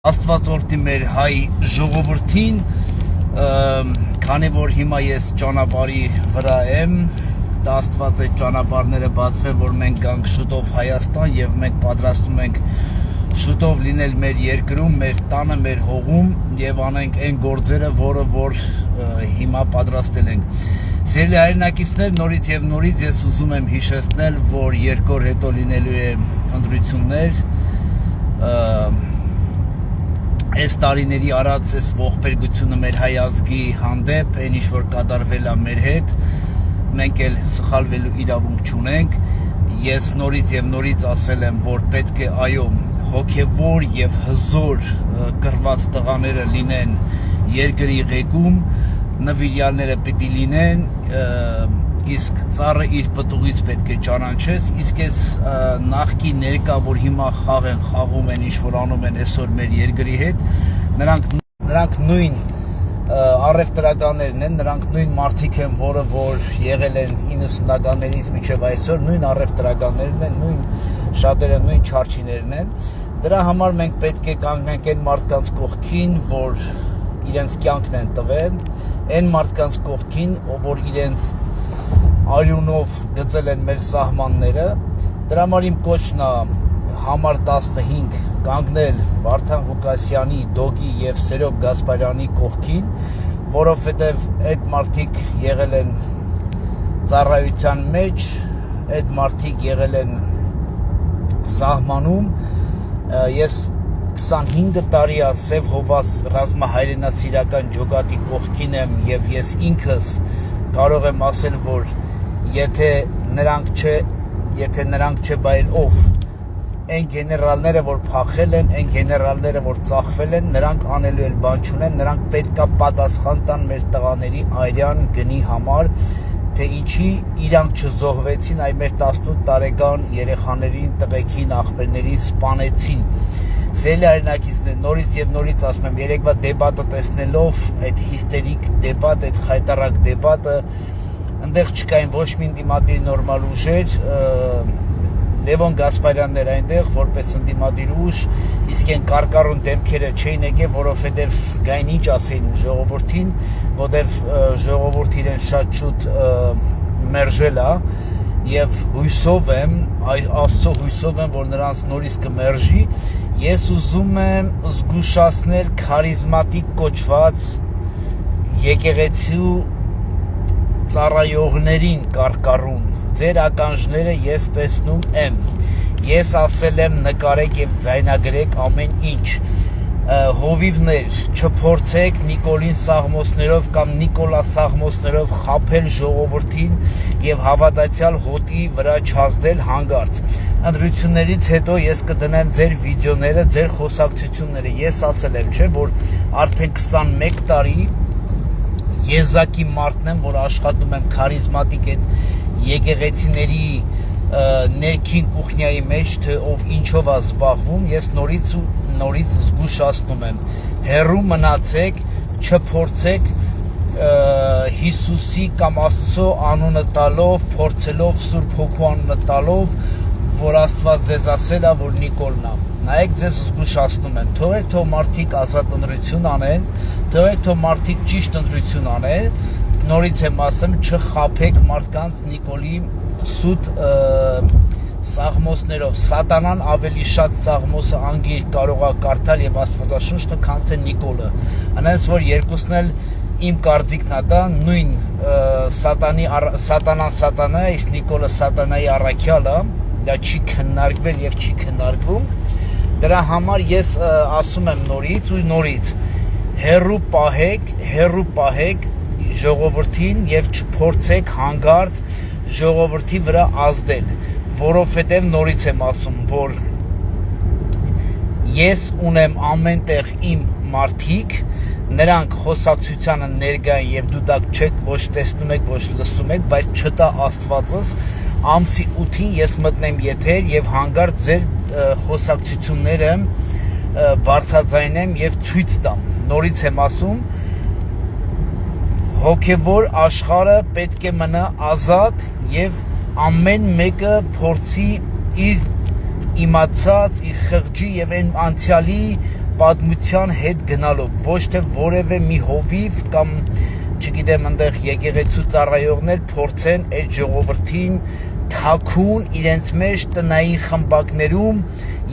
Աստված օրհնի մեր հայ ժողովրդին, քանի որ հիմա ես ճանապարհի վրա եմ, դա Աստված այդ ճանապարհները բացվեն, որ մենք գանք շուտով Հայաստան եւ մենք պատրաստում ենք շուտով լինել մեր երկրում, մեր տանը, մեր հողում եւ անենք այն գործերը, որ հիմա պատրաստել ենք։ Սիրելի հայրենակիցներ, նորից եւ նորից ես ուզում եմ հիշեցնել, որ 2 օր հետո լինելու է ընտրություններ, այս տարիների արած այս ողբերգությունը մեր հայ ազգի հանդեպ, այն ինչ որ կատարվել է մեր հետ, մենք էլ սխալվելու իրավունք չունենք։ Ես նորից եւ նորից ասել եմ, որ պետք է այո հոգեվոր եւ հզոր կռված տղաները լինեն երկրի ղեկում, նվիրյալները պիտի լինեն, իսկ ծառը իր պտուղից պետք է ճանաչես, իսկ այս նախկի ներկա, որ հիմա խաղում են, ինչ որ անում են այսօր մեր երկրի հետ, նրանք նույն առևտրականներն են, նրանք նույն մարդիկ են, որ եղել են 90-ականներից մինչև այսօր, նույն առևտրականներն են, շատերը նույն չարչիներն են։ Դրա համար մենք պետք է կանգնենք այն մարդկանց կողքին, որ իրենց կյանքն են տվել, այն մարդկանց կողքին, որ իրենց արյունով գծել են մեր սահմանները։ Դրա համար իմ կոչն է համար 15 կանգնել Վարդան Ղուկասյանի, Դոգի եւ Սերոբ Գասպարյանի կողքին, որովհետեւ այդ մարդիկ եղել են ծառայության մեջ, այդ մարդիկ եղել են սահմանում։ Ես 25 տարի է Սև Հովաս ռազմահայրենասիրական ջոկատի կողքին եմ եւ ես ինքս կարող եմ ասել, որ եթե նրանք չէ, բայ ով այն գեներալները, որ փախել են, այն գեներալները, որ ծախվել են, նրանք անելու էլ բան չունեն, նրանք պետքա պատասխան տան մեր տղաների արյան գնի համար, թե ինչի իրանք չզոհվեցին, այ մեր 18 տարեկան երեխաներին, տղեկին, աղբերներին սպանեցին։ Սիրելի հայրենակիցներ, նորից եւ նորից ասում եմ, երեկվա դեբատը տեսնելով, այդ հիստերիկ դեբատ, այդ խայտարակ դեբատը, այնտեղ չկային ոչ մի ընդդիմադիր նորմալ ուժեր, Լևոն Գասպարյանն էր այնտեղ որպես ընդդիմադիր ուժ, իսկ այն կարկառուն դեմքերը չէին եկել, որովհետև գային ինչ ասեին ժողովրդին, որտեվ ժողովուրդը իրեն շատ շուտ մերժել է եւ հույսով եմ, Աստծո հույսով եմ, որ նրանց նորից կմերժի։ Ես ուզում եմ զգուշացնել քարիզմատիկ կոչված եկեղեցու ծառայողներին կարկառուն, ձեր ականջները ես տեսնում եմ, ես ասել եմ նկարեք եւ ձայնագրեք ամեն ինչ, հովիվներ, չփորձեք Նիկոլին սաղմոսներով կամ Նիկոլա սաղմոսներով խաբել ժողովրդին եւ հավատացյալ հոտի վրա չազդել հանգարց։ Ընտրություններից հետո ես կդնեմ ձեր վիդեոները, ձեր խոսակցությունները, ես ասել եմ, չէ, որ արդեն 21 տարի եզակի մարդն եմ, որ աշխատում եմ քարիզմատիկ այդ եկեղեցիների ներքին կուխնյայի մեջ, թե ով ինչով է զբաղվում, ես նորից զգուշացնում եմ, հեռու մնացեք, չփորձեք Հիսուսի կամ Աստծո անունը տալով, փորձելով Սուրբ Հոգու անունը տալով, որ Աստված ձեզ ասել է, որ Նիկոլն է։ Նայեք, ձեզ զգուշացնում եմ, թողեք թող մարդիկ ազատ ընտրություն անեն, թողեք թող մարդիկ ճիշտ ընտրություն անեն, նորից եմ ասում, չխաբեք մարդկանց Նիկոլի սուտ սաղմոսներով, սատանան ավելի շատ սաղմոսը անգիր կարող է կարդալ եւ Աստվածաշունչը, քան թե Նիկոլը։ Այնպես որ երկուսն էլ իմ կարծիքն է դա, նույն սատանան է, իսկ Նիկոլը սատանայի առաքյալը, դա չի քննարկվել եւ չի քննարկվում։ Դրա համար ես ասում եմ նորից հեռու պահեք ժողովրդին եւ չփորձեք հանգարց ժողովրդի վրա ազդել, որովհետեւ նորից եմ ասում, որ ես ունեմ ամենտեղ իմ մարդիկ, նրանք խոսակցությանը ներկա են եւ դու դա չեք ոչ տեսնում եք, ոչ լսում եք, բայց չտա Աստվածս ամսի 8-ին ես մտնեմ եթեր եւ հանգարց ձեր խոսակցությունները բարձրաձայնեմ եւ ցույց տամ։ Նորից եմ ասում, հոգևոր աշխարհը պետք է մնա ազատ եւ ամեն մեկը փորձի իր իմացած, իր խղճի եւ այն անցյալի պատմության հետ գնալով, ոչ թե որևէ մի հովիվ կամ չգիտեմ այնտեղ եկեղեցու ծառայողներ փորձեն այդ ժողովրդին թաքուն իրենց մեջ տնային խմբակներում,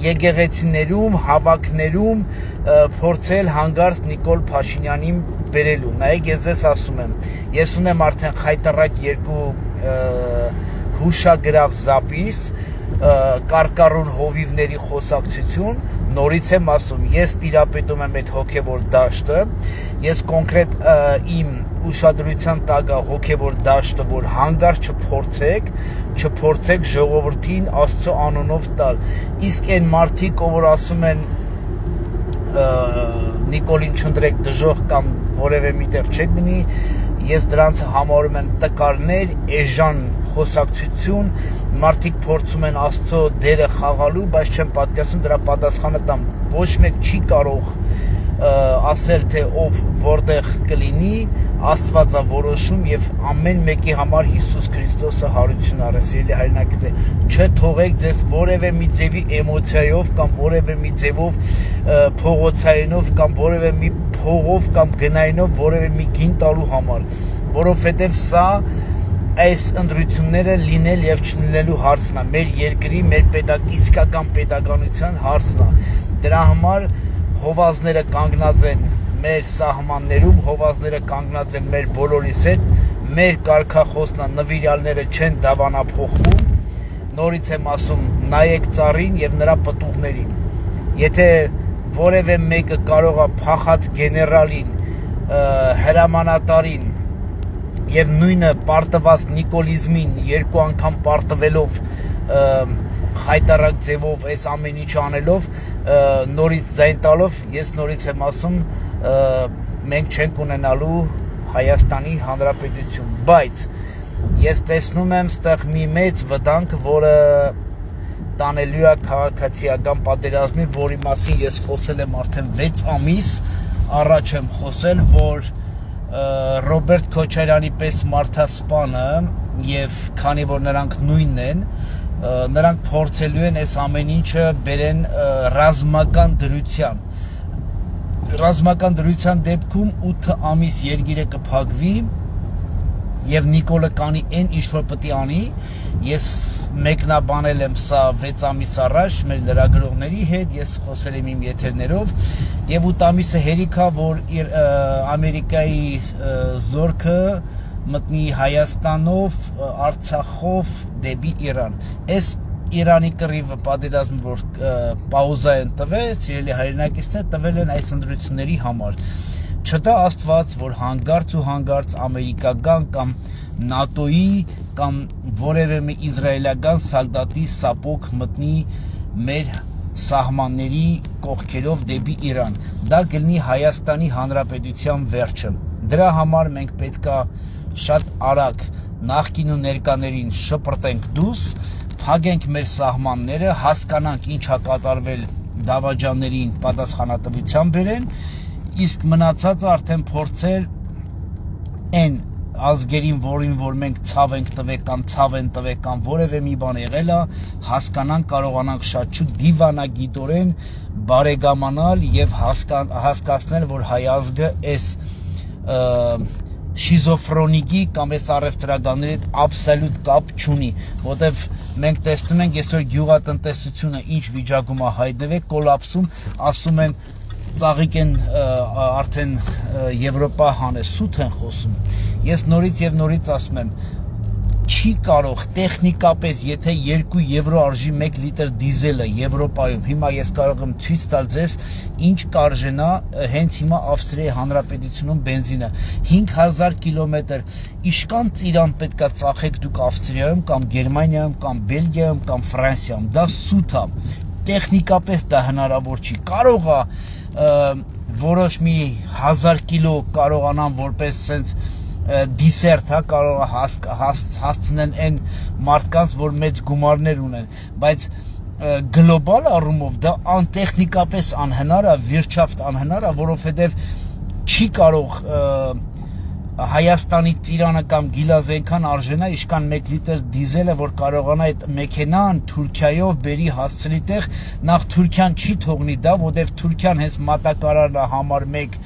եկեղեցիներում, հավաքներում փորձել հանգարց Նիկոլ Փաշինյանին բերելու։ Նայեք, ես ձեզ ասում եմ, ես ունեմ արդեն խայտառակ 2 հուշագրավ զապիս, կարկառուն հովիվների խոսակցություն, նորից եմ ասում, ես տիրապետում եմ այդ հոգևոր դաշտը, ես կոնկրետ իմ ուշադրության տակ հոգևոր դաշտը, որ հանգարց չփորձեք ժողովրդին Աստծո անունով տալ։ Իսկ այն մարդիկ, որ ասում են Նիկոլին չընտրեք դժոխք կամ որևէ միտեղ չեք գնի, ես դրանց համարում եմ տկարներ, էժան խոսակցություն, մարդիկ փորձում են Աստծո դերը խաղալու, բայց չեմ պատկերացնում դրա պատասխանը տամ։ Ոչ մեկ չի կարող ասել, թե ով որտեղ կլինի, Աստված է որոշում եւ ամեն մեկի համար Հիսուս Քրիստոսը հարություն առ սիրելի հայրենակիցներ, չթողեք ձեզ որևէ մի ձևի էմոցիայով կամ որևէ մի ձևով փողոցայինով կամ որևէ մի փողով կամ գնայինով որևէ մի գին տալու համար, որովհետեւ սա այս ընտրությունները լինել եւ չլինելու հարցն է, մեր երկրի, մեր իսկական պետականության հարցն է։ Դրա համար հովազները կանգնած են մեր սահմաններում, հովազները կանգնած են մեր բոլորիս հետ, մեր կարգախոսն է, նվիրյալները չեն դավանափոխվում, նորից եմ ասում, նայեք ծառին եւ նրա պտուղներին, եթե որևէ մեկը կարող է փախած գեներալին, հրամանատարին եւ նույնը պարտված նիկոլիզմին 2 անգամ պարտվելով խայտառակ ձևով այս ամեն ինչ անելով, նորից ձայն տալով, ես նորից եմ ասում, մենք չենք ունենալու Հայաստանի Հանրապետություն, բայց ես տեսնում եմ ստեղ մի մեծ վտանգ, որը տանելու է քաղաքացիական պատերազմի, որի մասին ես խոսել եմ արդեն 6 ամիս առաջ եմ խոսել, որ Ռոբերտ Քոչարյանի պես մարդասպանը եւ քանի որ նրանք նույնն են, նրանք փորձելու են այս ամեն ինչը բերեն ռազմական դրության դեպքում 8 ամիս երգիրը կփակվի եւ Նիկոլը կանի այն ինչ որ պետք է անի, ես մեկնաբանել եմ սա 6 ամիս առաջ մեր լրագրողների հետ, ես խոսել եմ իմ եթերներով եւ 8 ամիսը հերիքա, որ Ամերիկայի զորքը մտնի Հայաստանով, Արցախով դեպի Իրան։ Այս Իրանի կռիվը պատերազմը, որ պաուզա են տվել, սիրելի հայրենակիցներ, տվել են այս ընտրությունների համար։ Չտա Աստված, որ հանգարց ամերիկական կամ ՆԱՏՕ-ի կամ որևէ մի իսրայելական սալդատի սապոկ մտնի մեր սահմանների կողքերով դեպի Իրան։ Դա կլինի Հայաստանի Հանրապետության վերջը։ Դրա համար մենք պետքա շատ արագ նախկին ու ներկաներին շպրտենք դուրս, փակենք մեր սահմանները, հասկանանք ինչ է կատարվել դավաճաններին պատասխանատվության բերեն, իսկ մնացածը արդեն փորձել այն ազգերին, որին որ մենք ցավ ենք տվել կամ ցավ են տվել կամ որևէ մի բան եղել է, հասկանանք, կարողանանք շատ շուտ դիվանագիտորեն բարեկամանալ եւ հասկացնել, որ հայ ազգը այս շիզոֆրոնիկի կամ այս առևտրականների հետ աբսոլյուտ կապ չունի, որտեվ մենք տեսնում ենք այսօր գյուղատնտեսությունը ինչ վիճակում է հայտնվել, կոլապսում, ասում են ծաղիկ են արդեն Եվրոպա հանե, սուտ են խոսում։ Ես նորից եւ նորից ասում եմ, չի կարող տեխնիկապես, եթե 2 եվրո արժի 1 լիտր դիզելը Եվրոպայում, հիմա ես կարող եմ ցույց տալ ձեզ ինչ կարժենա հենց հիմա Ավստրիայի Հանրապետությունում բենզինը 5000 կիլոմետր, իշքան ծիրան պետքա ծախեք դուք Ավստրիայում կամ Գերմանիայում կամ Բելգիայում կամ Ֆրանսիայում, դա սուտ է, տեխնիկապես դա հնարավոր չի, կարող է որոշ մի 1000 կիլո կարողանան որպես սենց դիսերտ, հա, կարող է հասցնեն այն մարդկանց, որ մեծ գումարներ ունեն, բայց գլոբալ առումով դա տեխնիկապես անհնար է, վիրչավտ անհնար է, որովհետև չի կարող Հայաստանի ծիրանը կամ գիլազը այնքան արժենա, իշքան 1 լիտր դիզելը, որ կարողանա այդ մեքենան Թուրքիայով բերի հասցնի տեղ, նախ Թուրքիան չի թողնի դա, որովհետև Թուրքիան հենց մատակարարն է համար 1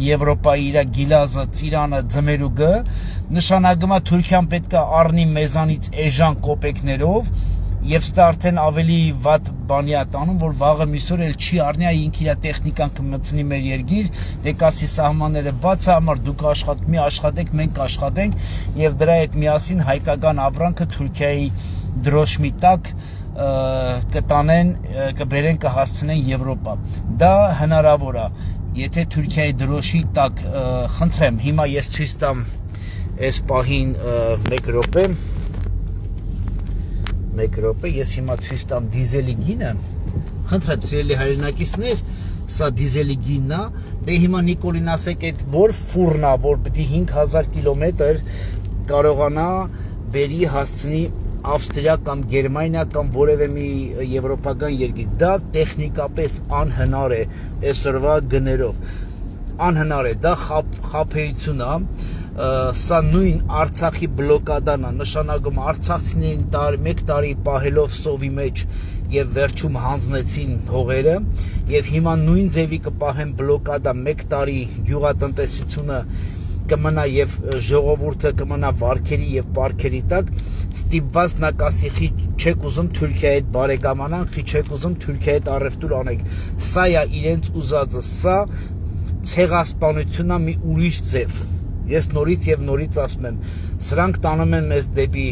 Եվրոպայի իր գիլազը, ծիրանը ձմերու գը, նշանակում է Թուրքիան պետք է առնի մեզանից էժան կոպեկներով, եւ սա արդեն ավելի վատ բանի է տանում, որ վաղը միսօր էլ չի առնի, ինքը իր տեխնիկան կմցնի մեր երկիր, դե կասի սահմանները բաց է, համար դուք մի աշխատեք, մենք աշխատենք եւ դրա հետ միասին հայկական ապրանքը Թուրքիայի դրոշմի տակ կտանեն, կբերեն, կհասցնեն Եվրոպա։ Դա հնարավոր է, եթե Թուրքիայի դրոշի տակ, խնդրեմ, հիմա ես ցույց տամ այս պահին 1 րոպե, ես հիմա ցույց տամ դիզելի գինը, խնդրեմ սիրելի հայրենակիցներ, սա դիզելի գինն է, դե հիմա Նիկոլին ասեք այդ որ ֆուրն է, որ պետք է 5000 կիլոմետր կարողանա բերի հասցնի Ավստրիա կամ Գերմանիա կամ որևէ մի եվրոպական երկիր, դա տեխնիկապես անհնար է այսօրվա գներով, անհնար է, դա խաբեություն է, սա նույն Արցախի բլոկադան է, նշանակում արցախցիներին 1 տարի պահելով սովի մեջ եւ վերջում հանձնեցին հողերը եւ հիմա նույն ձևի կպահեն բլոկադա 1 տարի գյուղատնտեսությունը կմնա եւ ժողովուրդը կմնա վարքերի եւ պարքերի տակ, ստիպված նա կասի խի չեք ուզում Թուրքիայի հետ բարեկամանանք, խի չեք ուզում Թուրքիայի հետ առևտուր անենք, սա է իրենց ուզածը, սա ցեղասպանությունն է մի ուրիշ ձև։ Ես նորից եւ նորից ասում եմ, սրանք տանում են մեզ դեպի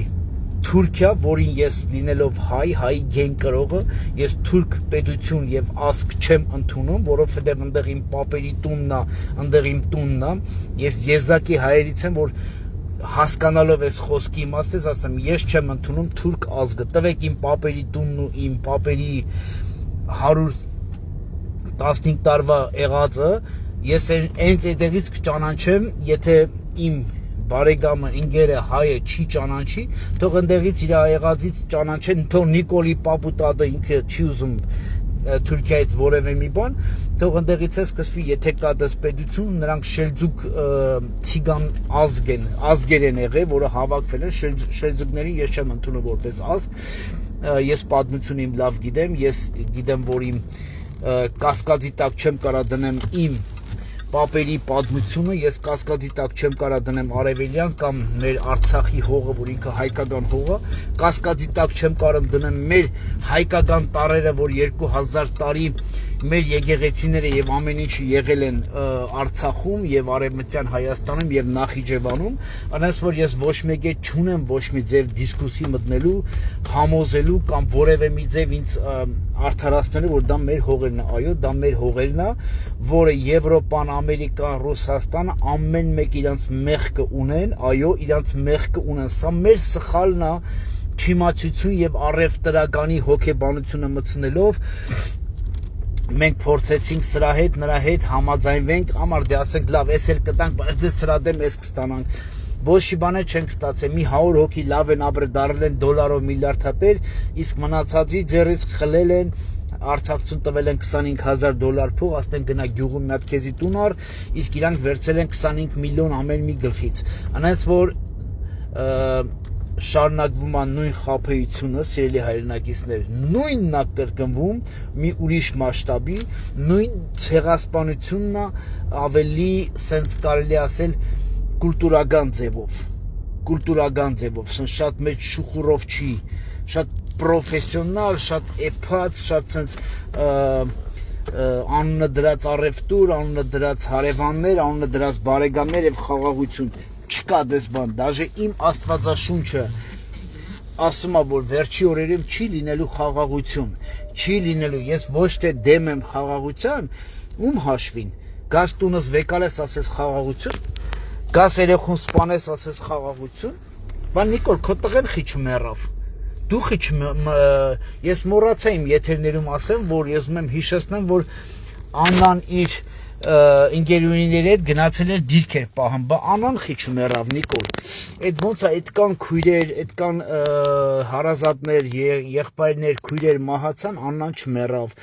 Թուրքիա, որին ես լինելով հայ գեն կրողը, ես թուրք պետություն եւ ազգ չեմ ընդունում, որովհետեւ այնտեղ իմ պապերի տունն է, այնտեղ իմ տունն է, ես եզակի հայերից եմ, որ հասկանալով այս խոսքի իմաստից ասեմ, ես չեմ ընդունում թուրք ազգը, տվեք իմ պապերի տունն ու իմ պապերի 115 տարվա եղածը, ես հենց այդտեղից կճանաչեմ, եթե իմ բարեկամը ինգերը հայը չի ճանաչի, թող ընդեղից իր եղածից ճանաչեն, թող Նիկոլի պապուտադը ինքը չի ուզում Թուրքիայից որևէ մի բան, թող ընդեղից է սկսվի, եթե կա դեսպետություն, նրանք շելձուկ ցիգան ազգեր են եղել, որը հավաքվել են, շելձուկներին ես չեմ ընդունում որպես ազգ, ես պատմություն իմ լավ գիտեմ, ես գիտեմ, որ իմ կասկածի տակ չեմ կարա դնեմ իմ պապերի պատմությունը, ես կասկածի տակ չեմ կարա դնեմ արևելյան կամ մեր Արցախի հողը, որ ինքը հայկական հողը, կասկածի տակ չեմ կարող դնեմ մեր հայկական տարրերը, որ 2000 տարի մեր եկեղեցիները եւ ամեն ինչը եղել են Արցախում եւ Արևմտյան Հայաստանում եւ Նախիջևանում, այնպես որ ես ոչ մեկը չունեմ ոչ մի ձև դիսկուսի մտնելու, համոզելու կամ որևէ մի ձև ինձ արդարացնելու, որ դա մեր հողերն է, այո, դա մեր հողերն է, որը Եվրոպան, Ամերիկան, Ռուսաստանը ամեն մեկ իրանց մեղքը ունեն, այո, իրանց մեղքը ունեն, սա մեր սխալն է, չիմացություն եւ առևտրականի հոգեբանությունը մտցնելով մենք փորձեցինք սրա հետ, նրա հետ համաձայնվենք, համար դե ասենք լավ, էս էլ կտանք, բայց դե սրա դեմ էս կստանանք։ Ոչ մի բան չենք ստացել, մի 100 հոգի լավ են ապրել, դարել են դոլարով միլիարդատեր, իսկ մնացածի ձեռից խլել են, Արցախցուն տվել են $25,000 փող, ասեն գնա գյուղում մի հատ քեզի տուն առ, իսկ իրանք վերցել են 25 միլիոն ամեն մի գլխից։ Այնպես որ շարունակվում է նույն խաբեությունը, սիրելի հայրենակիցներ, նույնն է կրկնվում մի ուրիշ մասշտաբի, նույն ցեղասպանությունն է ավելի սենց կարելի ասել կուլտուրական ձևով, շատ մեծ շուխուրով չի, շատ պրոֆեսիոնալ, շատ էփած, շատ սենց անունը դրած առևտուր, անունը դրած հարևաններ, անունը դրած բարեկամներ եւ խաղաղություն չկա դες բան, դաժե իմ աստվածաշունչը ասում է, որ վերջի օրերում չի լինելու խաղաղություն, չի լինելու, ես ոչ թե դեմ եմ խաղաղության, ում հաշվին, գաս տունս վեկալես ասես խաղաղություն, գաս երեխուն սպանես ասես խաղաղություն, բան Նիկոլ, քո տղեն խիչ մեռավ, դու խիչ, ես մոռացա իմ եթերներում ասեմ, որ ես ուզում եմ հիշեցնեմ, որ Աննան իր ինգերուիների հետ գնացել էր դիրքեր պահում, բա անան խիչ մեռավ Նիկոլ։ Այդ ոնց է, այդքան քույրեր, այդքան հարազատներ, եղբայրներ, քույրեր մահացան, անան չմեռավ։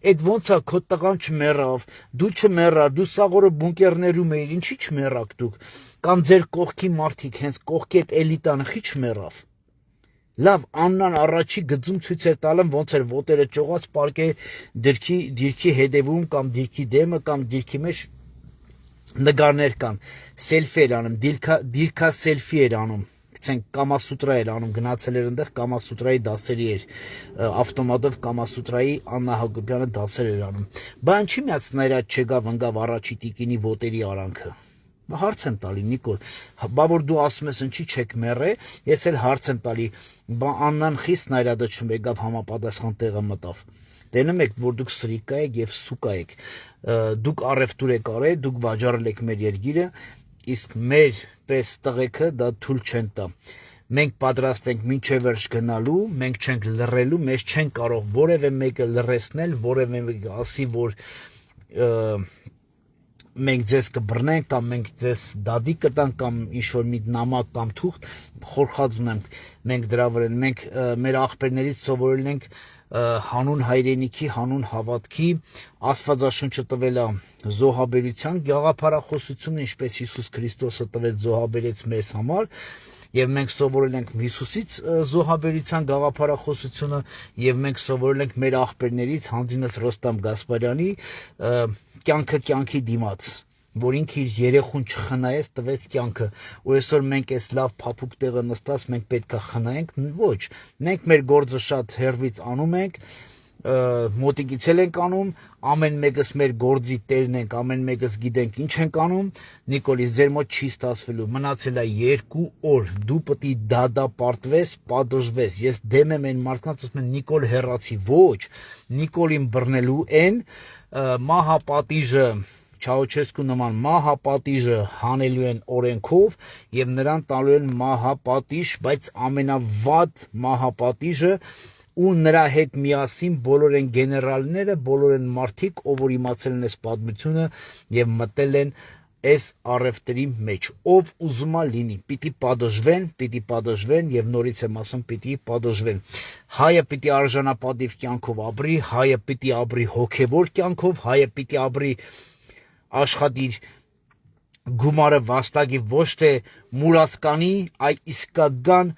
Այդ ոնց է, քո տղան չմեռավ, դու չմեռա, դու սաղորը բունկերներում էիր, ինչի չմեռաք դուք։ Կամ ձեր կողքի մարդիկ, հենց կողքի այդ էլիտան խի չմեռավ։ Լավ, Աննան առաջի գծում ցույց էր տալում ոնց էր ոտերը ճողած պարկե դիրքի հետևում կամ դիրքի դեմը կամ դիրքի մեջ նկարներ կան, սելֆի էր անում, դիրքա սելֆի էր անում, գցենք կամասուտրա էր անում, գնացել էր այնտեղ կամասուտրայի դասերի էր, ավտոմատով կամասուտրայի Աննա Հակոբյանը դասեր էր անում։ Բա ինչի՞ միած նայրած չգավ ընկավ առաջի տիկինի ոտերի արանքը։ Հարց եմ տալի Նիկոլ, բա որ դու ասում ես ինչի չեք մեռե, ես էլ հարց եմ տալի, բա Աննան խիստ նայրադը չմեկավ համապատասխան տեղը մտավ։ Տենում եք, որ դուք սրիկա եք եւ սուկա եք, դուք առևտուր եք արել, դուք վաճառել եք մեր երկիրը, իսկ մեր պես տղեկը դա թույլ չեն տա։ Մենք պատրաստ ենք մինչև վերջ գնալու, մենք չենք լռելու, մեզ չեն կարող որևէ մեկը լռեցնել, որևէ մեկը ասի, որ մենք ձեզ կբռնենք կամ մենք ձեզ դադի կտանք կամ ինչ-որ մի նամակ կամ թուղթ խորխած ունենք մենք դրա վրա մենք մեր աղբերներից սովորել ենք հանուն հայրենիքի, հանուն հավատքի, Աստվածաշունչը տվել է զոհաբերության գաղափարախոսությունը, ինչպես Հիսուս Քրիստոսը տվեց զոհաբերեց մեզ համար, եւ մենք սովորել ենք Հիսուսից զոհաբերության գաղափարախոսությունը եւ մենք սովորել ենք մեր աղբերներից Հանձինս Ռոստամ Գասպարյանի կյանքը կյանքի դիմաց, որ ինքը իր երեխուն չխնայեց, տվեց կյանքը, ու այսօր մենք այս լավ փափուկ տեղը նստած մենք պետքա խնայենք, ոչ, մենք մեր գործը շատ հերվից անում ենք, մոտիկից ենք անում, ամեն մեկս մեր գործի տերն ենք, ամեն մեկս գիտենք ինչ ենք անում, Նիկոլի ձեր մոտ չի ստացվելու, մնացել է 2 օր, դու պետք է դադապարտվես, պատժվես, ես դեմ եմ այն մարդկանց, ասում են Նիկոլ հեռացի, ոչ, Նիկոլին բռնելու են, մահապատիժը Չաուչեսկու նման մահապատիժը հանելու են օրենքով եւ նրան տալու են մահապատիժ, բայց ամենավատ մահապատիժը ու նրա հետ միասին բոլոր են գեներալները, բոլոր են մարդիկ, ով որ իմացել են այս պատմությունը եւ մտել են այս առևտրի մեջ, ով ուզում է լինի, պիտի պատժվեն եւ նորից եմ ասում, պիտի պատժվեն։ Հայը պիտի արժանապատիվ կյանքով ապրի, հայը պիտի ապրի հոգեվոր կյանքով, հայը պիտի ապրի աշխատիր գումարը վաստակի ոչ թե մուրացկանի, այ իսկական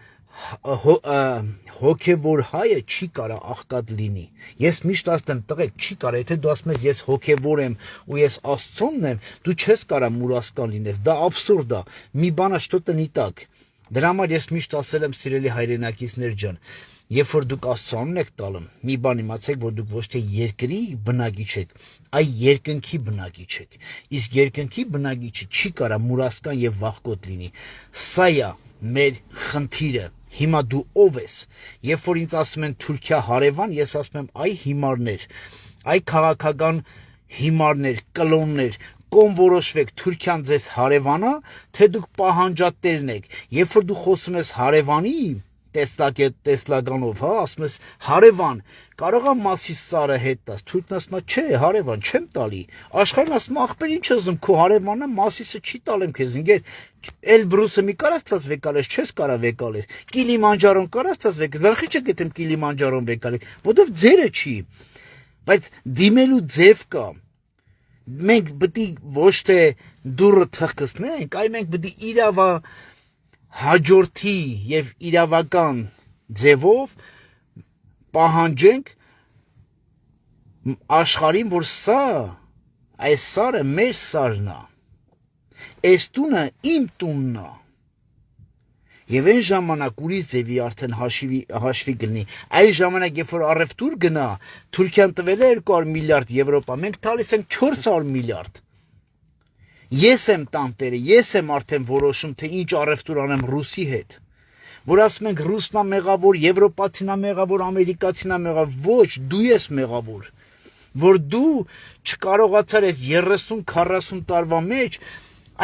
հոգևոր հայը չի կարա աղքատ լինի։ Ես միշտ ասեմ, տղեկ, չի կարա, եթե դու ասում ես ես հոգևոր եմ ու ես Աստծունն եմ, դու չես կարա մուրացկան լինես, դա абսուրդ է, մի բանը что-то не так։ Դրա համար ես միշտ ասել եմ սիրելի հայրենակիցներ ջան, երբ որ դուք Աստծուն եք տալում, մի բան իմացեք, որ դուք ոչ թե երկրի բնակիչ եք, այլ երկնքի բնակիչ եք։ Իսկ երկնքի բնակիչը չի կարա մուրացկան եւ վախկոտ լինի։ Սա է մեր խնդիրը։ Հիմա դու ով ես։ Երբ որ ինձ ասում են Թուրքիա հարևան, ես ասում եմ այ հիմարներ, այ քաղաքական հիմարներ, կլոններ, կոմ որոշվեք Թուրքիան ձեզ հարևանա, թե դուք պահանջատերն եք։ Երբ որ դու խոսում ես հարևանի տեսլականով, հա, ասում ես հարևան, կարող է Մասիս Սարը հետ տաս, Թուրքն ասում է չէ, հարևան չեմ տալի, աշխարհն ասում ախպեր ինչ ուզում, քո հարևանը Մասիսը չի տալեմ քեզ, ինգեր Էլբրուսը մի կարաս ցած վեկալես, չես կարա վեկալես, Կիլիմանջարոն կարաս ցած վեկալես, վախի չգիտեմ Կիլիմանջարոն վեկալես, որովհետև ձերը չի, բայց դիմելու ձև կա, մենք պետք է ոչ թե դուրը թխկսնենք, այլ մենք պետք է իրավա հաջորդի եւ իրավական ձևով պահանջենք աշխարհին, որ սա այս սարը մեր սարն է, այս տունը իմ տունն է, եւ այն ժամանակ ուրիշ ձևի արդեն հաշվի գնի, այն ժամանակ երբ որ առևտուր գնա, Թուրքիան տվել է 200 միլիարդ եվրոպա, մենք տալիս ենք 400 միլիարդ, ես եմ տանտերը, ես եմ արդեն որոշում, թե ինչ առևտուր անեմ Ռուսի հետ, որ ասում ենք Ռուսնա մեղավոր, Եվրոպացինա մեղավոր, ամերիկացինա մեղավոր, ոչ, դու ես մեղավոր, որ դու չկարողացար այս 30-40 տարվա մեջ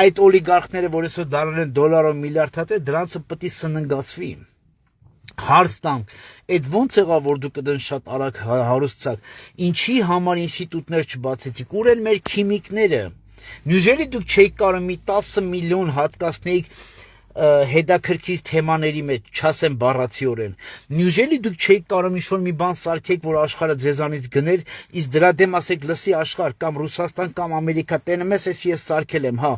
այդ օլիգարխները, որ այսօր դառել են դոլարով միլիարդատեր, դրանցը պետք է սննգացվի, Հարց տանք, այդ ոնց եղավ որ դուք դեն շատ արագ հարուսցաք, ինչի համար ինստիտուտներ չբացեցիք, ուր են մեր քիմիկները, նյուժելի դուք չէիք կարող մի 10 միլիոն հատկացնեիք հետաքրքիր թեմաների մեջ, չասեմ բառացիորեն, նյուժելի դուք չէիք կարող ինչ-որ մի բան սարքեք, որ աշխարհը ձեզանից գներ, իսկ դրա դեմ ասեք լսի աշխարհ կամ Ռուսաստան կամ Ամերիկա, տենեմ ես սարքել եմ, հա,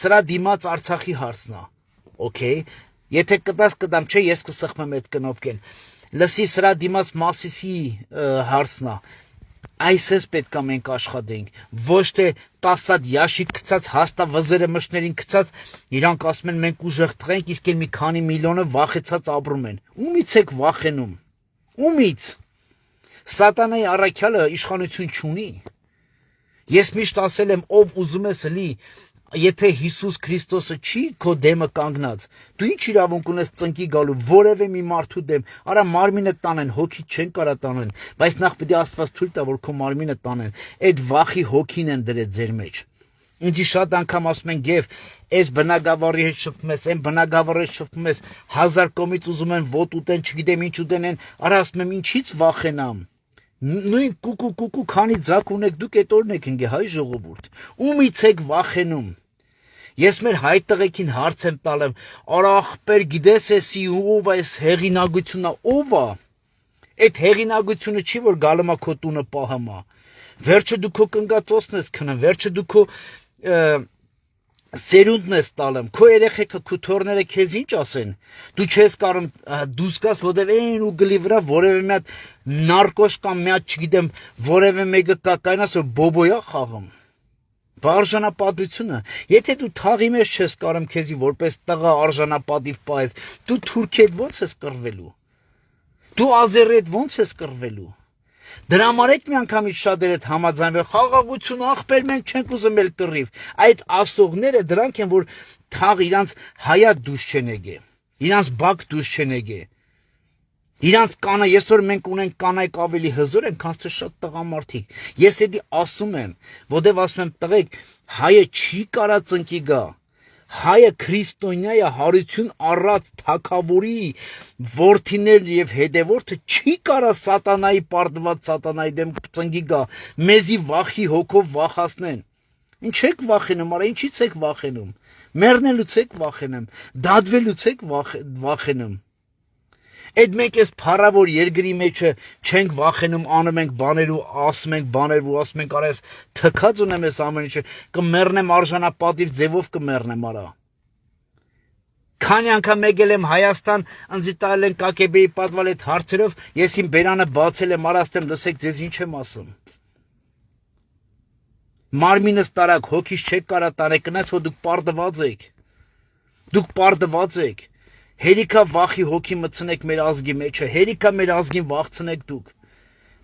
սրա դիմաց Արցախի հարցն է, օքեյ, եթե կտամ, չէ, ես կսխմեմ այդ կնոպկեն, լսի սրա դիմաց Մասիսի հարցն է, այսպես պետք է մենք աշխատենք, ոչ թե 10 հատ յաշիկ գցած հաստավզերը մշներին գցած, իրանք ասում են մենք ուժեղ տղենք, իսկ էլ մի քանի միլիոնը վախեցած ապրում են։ Ումից եք վախենում։ Ումից։ Սատանայի առաքյալը իշխանություն չունի։ Ես միշտ ասել եմ, ով ուզում է սլի, եթե Հիսուս Քրիստոսը չի քո դեմը կանգնած, դու ինչ իրավունք ունես ծնկի գալու որևէ մի մարդու դեմ, արա մարմինը տանեն, հոգի չեն կարա տանեն, բայց նախ պետք է Աստված թույլ տա, որ քո մարմինը տանեն, այդ վախի հոգին են դրել ձեր մեջ։ Ինձի շատ անգամ ասում են գև, այս բնագավառի հետ շփվում ես, այն բնագավառի հետ շփվում ես, 1000 կողմից ուզում են ոտ ուտեն, չգիտեմ ինչ ուտեն, արա ասում եմ ինչից վախենամ։ Նույն կուկու քանի ձակ ունեք դուք այդ օրն եք ընկե հայ ժողովուրդ, ումից եք վախենում։ Ես մեր հայ տղեկին հարց եմ տալեմ, արա ախպեր գիտես էսի ով այս հեղինակությունը ով է։ Այդ հեղինակությունը չի որ գալու քո տունը պահում է։ Վերջը դու քո կնգածոցն ես քնում, վերջը դու քո սերունդն ես տալում, քո երեխեքը, քո թոռները քեզ ինչ ասեն։ Դու չես կարող դուրս գաս, որտեվ այն ու գլի վրա որևէ մի հատ նարկոս կամ մի հատ չգիտեմ, որևէ մեկը կա կայնաս որ բոբոյա խաղում։ Արժանապատվությունը, եթե դու թաղի մեջ չես կարում քեզի որպես տղա արժանապատիվ պահես, դու թուրքի հետ ո՞նց ես կռվելու։ Դու ազերի հետ ո՞նց ես կռվելու։ Դրա համար եք մի անգամից շատերը համաձայնվել խաղաղություն ախպեր մենք չենք ուզում էլ կռիվ։ Այդ ասողները դրանք են որ թաղ իրանց հայատ դուս չեն եկե։ Իրանց բակ դուս չեն եկե։ Իրանց կանա այսօր մենք ունենք կանայք ավելի հզոր են, քան թե շատ տղամարդիկ։ Ես էդի ասում եմ, որտեվ ասում եմ տղեկ, հայը չի կարա ծնկի գա։ Հայը քրիստոնյա է, հարություն առած թագավորի որդիներ եւ հետևորդը չի կարա սատանայի պարտված սատանայի դեմ ծնկի գա, մեզի վախի հոգով վախացնեն։ Ինչ եք վախենում, արա ինչից եք վախենում։ Մեռնելուց եք վախենում, դադվելուց եք վախենում։ Այդ մենք այս փառավոր երկրի մեջը չենք վախենում, անում ենք բաներ ու ասում ենք բաներ ու ասում ենք արա ես թքած ունեմ ես ամեն ինչը, կմեռնեմ արժանապատիվ ձևով կմեռնեմ արա։ Քանի անգամ եկել եմ Հայաստան, ինձ տալ են ԿԿԲ-ի պատվալ այդ հարցերով, ես իմ բերանը բացել եմ, արաստեմ լսեք ձեզ ինչ եմ ասում։ Մարմինս տարակ, հոգիս չեք կարա տանեք, կնած որ դուք պարտված եք։ Դուք պարտված եք։ Հերիքա վախի հոգի մտցնեք մեր ազգի մեջը, հերիքա մեր ազգին վախցնեք դուք,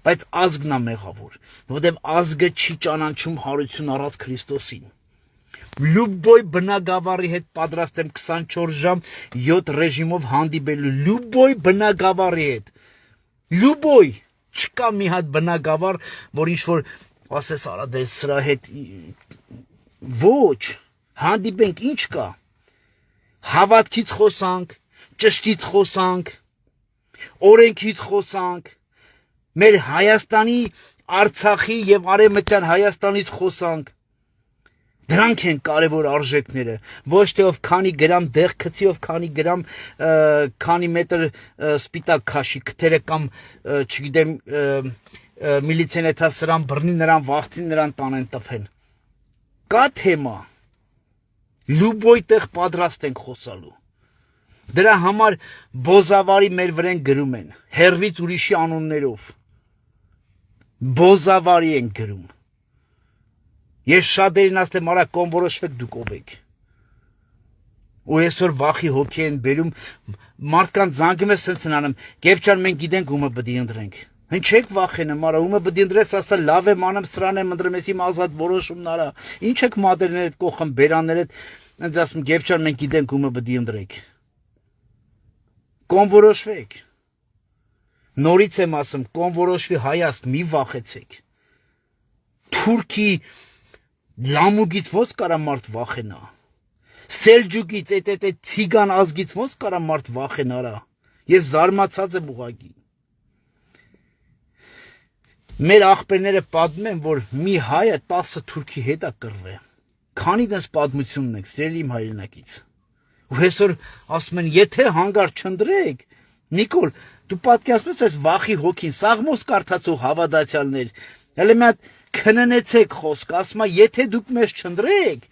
բայց ազգն է մեղավոր, որտեղ ազգը չի ճանաչում հարություն առած Քրիստոսին։ Լուբոյ բնագավառի հետ պատրաստ եմ 24 ժամ 7 ռեժիմով հանդիպելու, լուբոյ բնագավառի հետ, լուբոյ, չկա մի հատ բնագավառ, որ ինչ-որ ասես արա դե սրա հետ, ոչ, հանդիպենք ինչ կա, հավատքից խոսանք, ճշտից խոսանք, օրենքից խոսանք, մեր Հայաստանի, Արցախի եւ Արևմտյան Հայաստանից խոսանք։ Դրանք են կարևոր արժեքները, ոչ թե ով քանի գրամ դեղ գցի, ով քանի գրամ քանի մետր սպիտակ քաշի, քթերը կամ չգիտեմ միլիցիան էթա սրան բռնի նրան վախտի նրան տանեն տփեն։ Կա թեմա։ Լուբոյ տեղ պատրաստ ենք խոսալու։ Դրա համար բոզավարի մեր վրեն գրում են, հերվից ուրիշի անուններով, բոզավարի են գրում, ես շատերին ասեմ արա կոնվորոշվեք դուք ով եք, ու այսօր վախի հոգի են բերում, մարդկանց զանգում է սենց նանում, գևչան մենք գիտենք ումը բդի ընդրենք, հն չեք վախենում, արա ումը բդի ընդրես ասա լավ եմ անում սրան եմ ընդրեմ ես իմ ազատ որոշումն արա, ինչ եք մատերներ հետ կողխն բերաններ հետ, ընձ ասում գևչան մենք գիտենք ումը բդի ընդրենք, կոնվորոշվեք, նորից եմ ասում, կոնվորոշվի Հայասկ մի վախեցեք, թուրքի լամուգից ոնց կարա մարդ վախենա, սելջուկից այդ ցիգան ազգից ոնց կարա մարդ վախենարա, Ես զարմացած եմ ուղղակի։ Մեր աղբերները պատմում են, որ մի հայը 10 թուրքի հետ է կռվել։ Քանի դες պատմություն ունեք, սիրելի իմ հայրենակից։ Ու այսօր ասում են, եթե հանգարց չնդրեք, Նիկոլ, դու պատկերացնում ես այս վախի հոգին, Սաղմոս կարդացող հավատացյալներ, հələ մի հատ քննեցեք խոսք, ասում է, եթե դուք մեզ չնդրեք,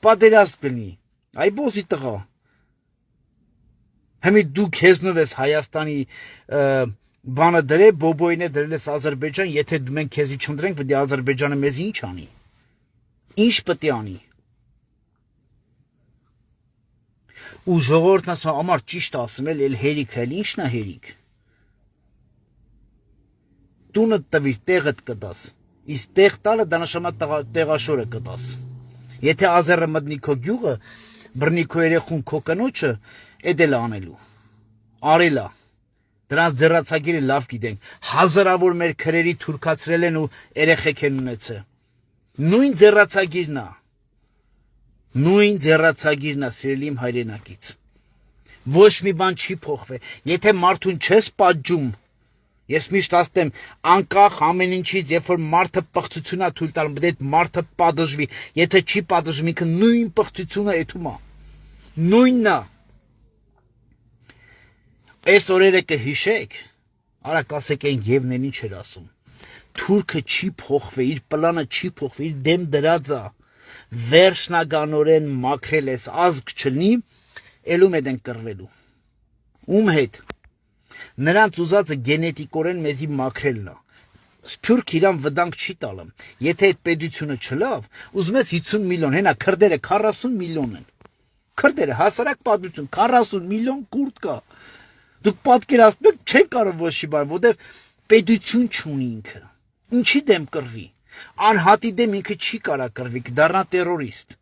պատերազմ կլինի։ Այ բոզի տղա։ Հիմա դու քեզնով ես Հայաստանի բանը դրե, բոբոյին է դրել ես Ադրբեջան, եթե դու մենք քեզի չնդրենք, պետք է Ադրբեջանը մեզ ինչ անի։ Ինչ պետք է անի։ Ու ժողովուրդն ասում, ամար ճիշտ ասում էլ հերիք էլ, ինչն է հերիք։ Տունը տվիր, տեղդ կտաս։ Իսկ տեղ տալը դա նշանակա տեղաշորը կտաս։ Եթե ազերը մտնի քո գյուղը, բռնի քո երեխուն, քո կնոջը, էդ էլ անելու։ Արելա։ Դրանց ձեռացագիրը լավ գիտենք։ Հազարավոր մեր քրերի թուրքացրել են ու երեխեք են ունեցել։ Նույն ձեռացագիրն է։ Նույն ձեռացագիրն է, սիրելի իմ հայրենակից։ Ոչ մի բան չի փոխվել։ Եթե մարդուն չես պատժում, ես միշտ ասեմ, անկախ ամեն ինչից, երբ որ մարդը պղծություն է թույլ տալու, պետք է մարդը պատժվի։ Եթե չի պատժվում, ինքը նույն պղծությունը էթում է։ Նույնն է։ Այս օրերը կհիշեք, արա կասեք այն Եվնեն ինչ էր ասում։ Թուրքը չի փոխվել, իր պլանը չի փոխվել, իր դեմ դրած է։ Վերջնականորեն մաքրել ես, ազգ չլինի, ելում հետ են կռվելու։ Ում հետ։ Նրանց ուզածը գենետիկորեն մեզի մաքրելն է։ Սփյուռք իրան վտանգ չի տալը։ Եթե այդ պետությունը չլավ, ուզում ես 50 միլիոն, հենա քրդերը 40 միլիոն են։ Քրդերը հասարակ պատմություն 40 միլիոն կուրդ կա։ Դուք պատկերացնում եք, չեն կարող ոչ մի բան, որտեղ պետություն չունի ինքը։ Ինչի դեմ կռվի։ Անհատի դեմ ինքը չի կարա կռվի, կդառնա տերորիստ։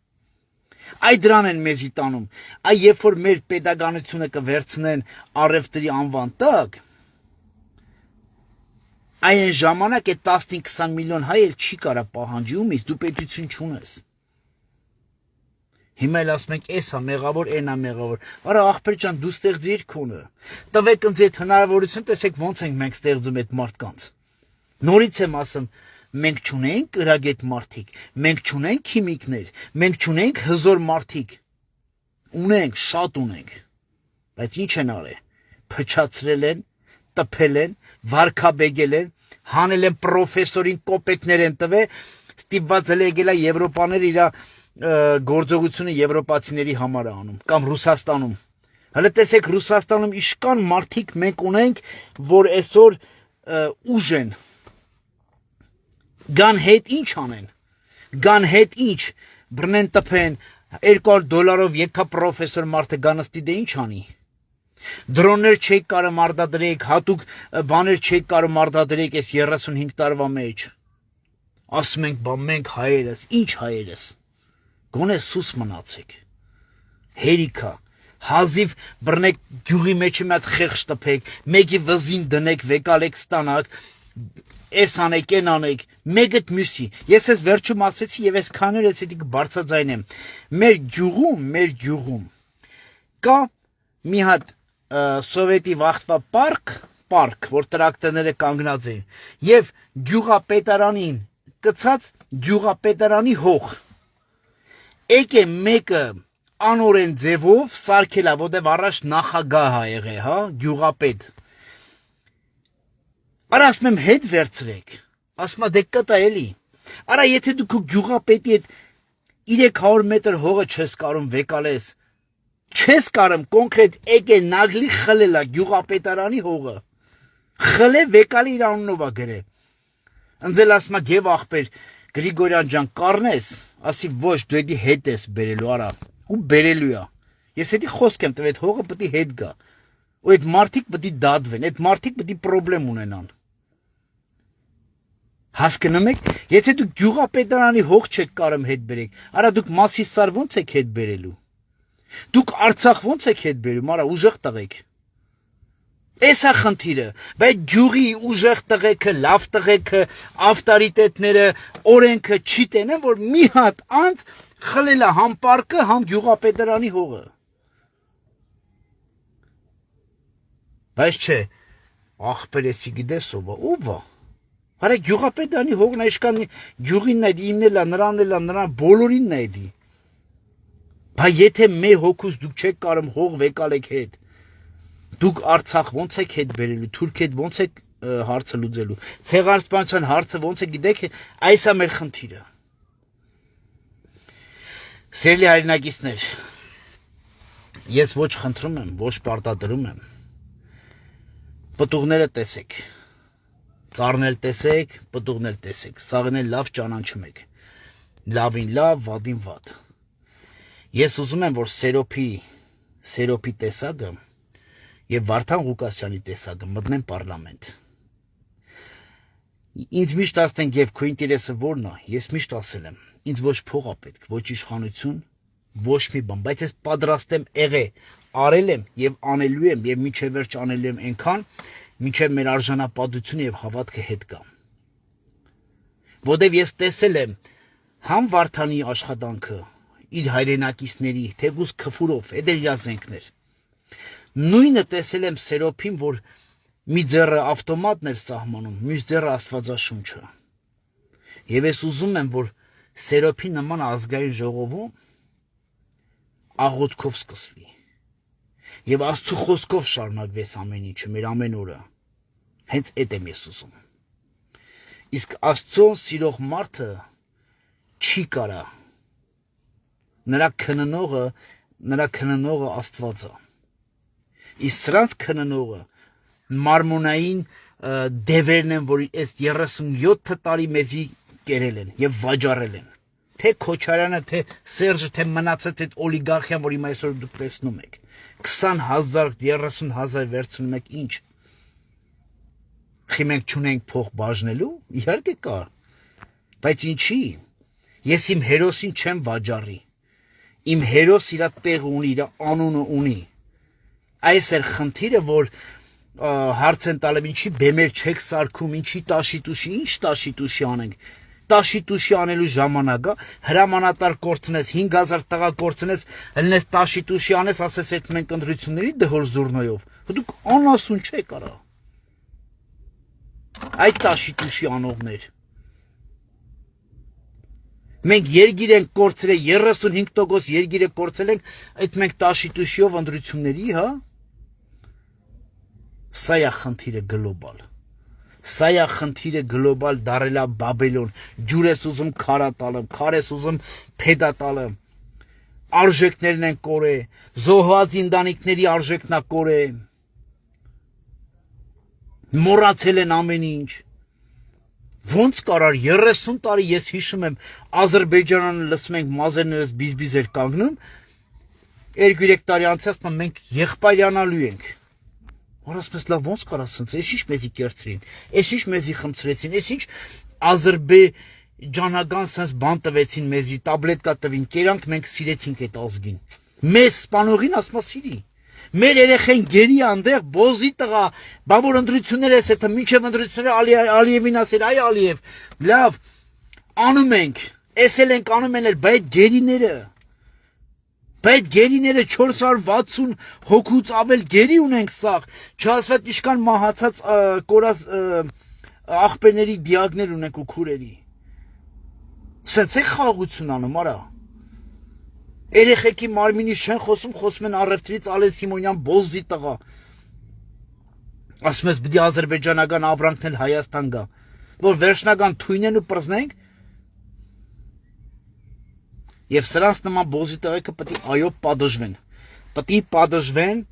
Այ դրան են մեզի տանում։ Այ երբ որ մեր պետականությունը կվերցնեն առևտրի անվան տակ, այն ժամանակ է 15-20 միլիոն հայ էլ չի կարա պահանջի, ումից դու պետություն չունես։ Հիմա էլ ասում ենք, էս է մեղավոր, այն է մեղավոր։ Արա աղբեր ջան, դու ստեղծիր քոնը։ Տվեք ինձ այդ հնարավորություն, տեսեք ոնց ենք մենք ստեղծում այդ մարդկանց։ Նորից եմ ասում, մենք չունենք գրագետ մարդիկ, մենք չունենք քիմիկներ, մենք չունենք հզոր մարդիկ։ Ունենք, շատ ունենք։ Բայց ինչ են արել։ Փչացրել են, տփել են, վարկաբեկել են, հանել են պրոֆեսորին կոպեկներ են տվել, ստիպված էլ եկել է Եվրոպաներ իր գործողությունը եվրոպացիների համար է անում, կամ Ռուսաստանում։ Հələ տեսեք Ռուսաստանում իշքան մարդիկ մենք ունենք, որ այսօր ուժ են։ Գան հետ ինչ անեն։ Գան հետ ինչ, բռնեն տփեն, $200 եկա պրոֆեսոր մարդը գանստի դե ինչ անի։ Դրոններ չեք կարող մարդադրեք, հատուկ բաներ չեք կարող մարդադրեք այս 35 տարվա մեջ։ Ասում ենք, բա մենք հայերս, ինչ հայերս։ Գոնե սուս մնացեք։ Հերիքա, հազիվ բռնեք գյուղի մեջ մի հատ խեղճ տփեք, մեկի վզին դնեք, վեկալեք ստանաք, էս անեք, այն անեք, մեկդ մյուսի։ Ես ես վերջում ասեցի եւ այս քաներ էս էդի բարձրացայնեմ։ Մեր գյուղում կա մի հատ սովետի վախտվա պարկ, որ տրակտորները կանգնած են, եւ գյուղապետարանին կցած գյուղապետարանի հող։ Եկե մեկը անորեն ձևով սարքել է, որտեղ առաջ նախագահ ա եղել, հա, գյուղապետ։ Արա ասում եմ հետ վերցրեք, ասում է դե կտա էլի։ Արա եթե դու քո գյուղապետի հետ 300 մետր հողը չես կարում վեկալես, չես կարում կոնկրետ եկե նագլի խլելա գյուղապետարանի հողը։ Խլե վեկալի իր անունով ա գրել։ Ընձել ասում է գեվ աղբեր Գրիգորյան ջան կառնես, ասի ոչ դու էդի հետ ես բերելու արա, ու բերելու է։ Ես էդի խոսք եմ տվել, այդ հողը պետք է հետ գա։ Ու այդ մարդիկ պետք է դադվեն, այդ մարդիկ պետք է պրոբլեմ ունենան։ Հասկանում եք, եթե դուք գյուղապետարանի հող չեք կարում հետ բերեք, արա դուք Մասիսար ոնց եք հետ բերելու։ Դուք Արցախ ոնց եք հետ բերում, արա ուժեղ տղեկ։ Էս է խնդիրը, բայց գյուղի ուժեղ տղեկը, լավ տղեկը, ավտորիտետները, օրենքը չի տենեն, որ մի հատ անց խլել է համ պարկը, համ գյուղապետարանի հողը։ Բայց չէ, աղբերեսի գիտես ով է, ով է։ Արա գյուղապետանի հողն այժքան գյուղինն այդ իմն է, նրան բոլորինն է դի։ Բայց եթե մեր հոգուս դուք չեք կարում հող վեկալեք հետ, դուք Արցախ ոնց եք հետ բերելու, Թուրք հետ ոնց եք հարցը լուծելու, ցեղասպանության հարցը ոնց է գիտեք, այս է մեր խնդիրը։ Սիրելի հայրենակիցներ, ես ոչ խնդրում եմ, ոչ պարտադրում եմ, պտուղները տեսեք, ծառն էլ տեսեք, պտուղն էլ տեսեք, սաղն էլ լավ ճանաչում եք, լավին լավ, վատին վատ։ Ես ուզում եմ, որ Սերոփի տեսակը եւ Վարդան Ղուկասյանի տեսակը մտնեն պարլամենտ։ Ինձ միշտ ասեն եւ քո ինտերեսը ո՞րն է, ես միշտ ասել եմ, ինձ ոչ փող է պետք, ոչ իշխանություն, ոչ մի բան, բայց ես պատրաստ եմ արել եմ եւ անելու եմ եւ միջև վերջ անելու եմ այնքան, միջև մեր արժանապատվությունը եւ հավատքը հետ գա։ Որտեւ ես տեսել եմ համ Վարդանի աշխատանքը իր հայրենակիցների, թեկուզ քֆուրով, էդ իր զենքներ։ Նույնը տեսել եմ Սերոփին, որ մի ձեռը ավտոմատն էր սահմանում, մյուս ձեռը Աստվածաշունչը։ Եվ ես ուզում եմ, որ Սերոփի նման ազգային ժողովում աղոթքով սկսվի։ Եվ Աստծո խոսքով շարունակվեց ամեն ինչը, մեր ամեն օրը։ Հենց այդ եմ ես ուզում։ Իսկ Աստծո սիրող մարդը չի կարա։ Նրա քննողը Աստված է։ Իսկ սրանց քննողը մարմոնային դևերն են, որ այս 37 տարի մեզի կերել են եւ վաճառել են։ Թե Քոչարյանը, թե Սերժը, թե մնացած այդ օլիգարխիան, որ հիմա այսօր դուք տեսնում եք, 20,000, 30,000 վերցնում եք, ինչ։ Խի մենք չունենք փող բաժնելու, իհարկե կա։ Բայց ինչի։ Ես իմ հերոսին չեմ վաճառի։ Իմ հերոս իր տեղը ունի, իր անունը ունի։ Այս էր խնդիրը, որ հարց են տալեմ, ինչի բեմեր չեք սարքում, ինչի տաշիտուշի, ինչ տաշիտուշի անենք։ Տաշիտուշի անելու ժամանակ է, հրամանատար կորցնես, 5,000 տղա կորցնես, հլնես տաշիտուշի անես, ասես այդ մենք ընտրությունների դհոր զուռնոյով։ Դուք անասուն չեք արա։ Այդ տաշիտուշի անողներ։ Մենք երգիր ենք կորցրել, 35% երգիրը կորցրել ենք, այդ մենք տաշիտուշիով ընտրությունների, հա։ Սա է խնդիրը գլոբալ։ Սա է խնդիրը գլոբալ դարելա Բաբելոն։ Ջուր ես ուզում քարա տալը, քար ես ուզում փեդա տալը։ Արժեքներն են կորե, զոհված ընտանիքների արժեքն է կորե։ Մոռացել են ամեն ինչ։ Ոնց կարար 30 տարի ես հիշում եմ Ադրբեջանը լսում ենք մազերներս բիզբիզ էր կանգնում 2-3 տարի անց ասում մենք եղբայրանալու ենք որ ասես լավ ոնց կարա սենց էս ինչ մեզի կերծրին էս ինչ մեզի խմցրեցին էս ինչ ադրբեջանական սենց բան տվեցին մեզի տաբլետկա տվին կերանք մենք սիրեցինք այդ ազգին մեզ սպանողին ասма սիրի Մեր երեխեն գերի անդեղ բոզի տղա, բա որ ընտրություններ ես հետը, մինչև ընտրությունները Ալիևին ասել, այ Ալիև, լավ, անում ենք, էսել ենք անում են էլ, բա այդ գերիները 460 հոգուց ավել գերի ունենք սաղ, չասվատ իշկան մահացած կորած աղբերների դիագներ ունենք ու քուրերի, սենց է խաղություն անում, արա, Երեխեքի մարմինի չեն խոսում են առևտրից Ալեն Սիմոնյան բոզի տղա։ Ասում ես պիտի ադրբեջանական ապրանքն էլ Հայաստան գա, որ վերջնական թույնեն ու պրզնենք։ Եվ սրանց նման բոզի տղեկը պիտի այո պատժվեն։ Պիտի պատժվեն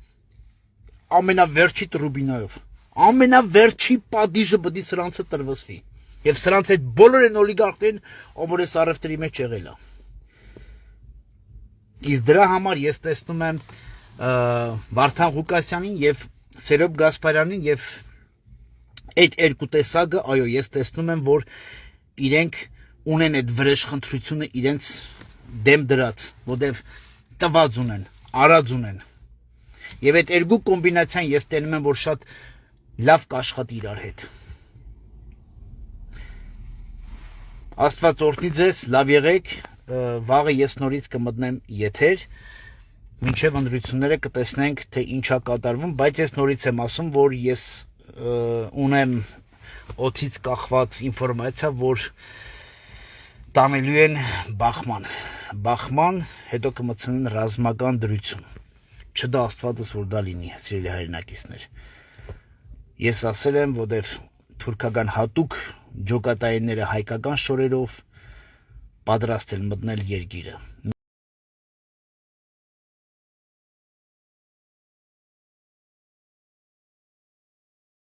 ամենավերջի տրուբինայով։ Ամենավերջի պատիժը պիտի սրանցը տրվսվի։ Եվ սրանց այդ բոլոր են օլիգարխներն, ով որ այս առևտրի մեջ եղել է։ Իսկ դրա համար ես տեսնում եմ Վարդան Ղուկասյանին եւ Սերոբ Գասպարյանին եւ այդ երկու տեսակը, այո, ես տեսնում եմ, որ իրենք ունեն այդ վրեժխնդրությունը իրենց դեմ դրած, որտեվ տված ունեն, արած ունեն։ Եվ այդ երկու կոմբինացիան ես տենում եմ, որ շատ լավ կաշխատի իրար հետ։ Աստված օրհնի ձեզ, լավ եղեք, վաղը ես նորից կմտնեմ եթեր, մինչև ընտրությունները կտեսնենք, թե ինչա կատարվում, բայց ես նորից եմ ասում, որ ես ունեմ օդից կախված ինֆորմացիա, որ տանելու են բախման, հետո կմցնեն ռազմական դրություն։ Չդա Աստվածս, որ դա լինի, սիրելի հայրենակիցներ։ Ես ասել եմ, որտեվ թուրքական հատուկ ջոկատայինները հայկական շորերով պատրաստ են մտնել երկիրը։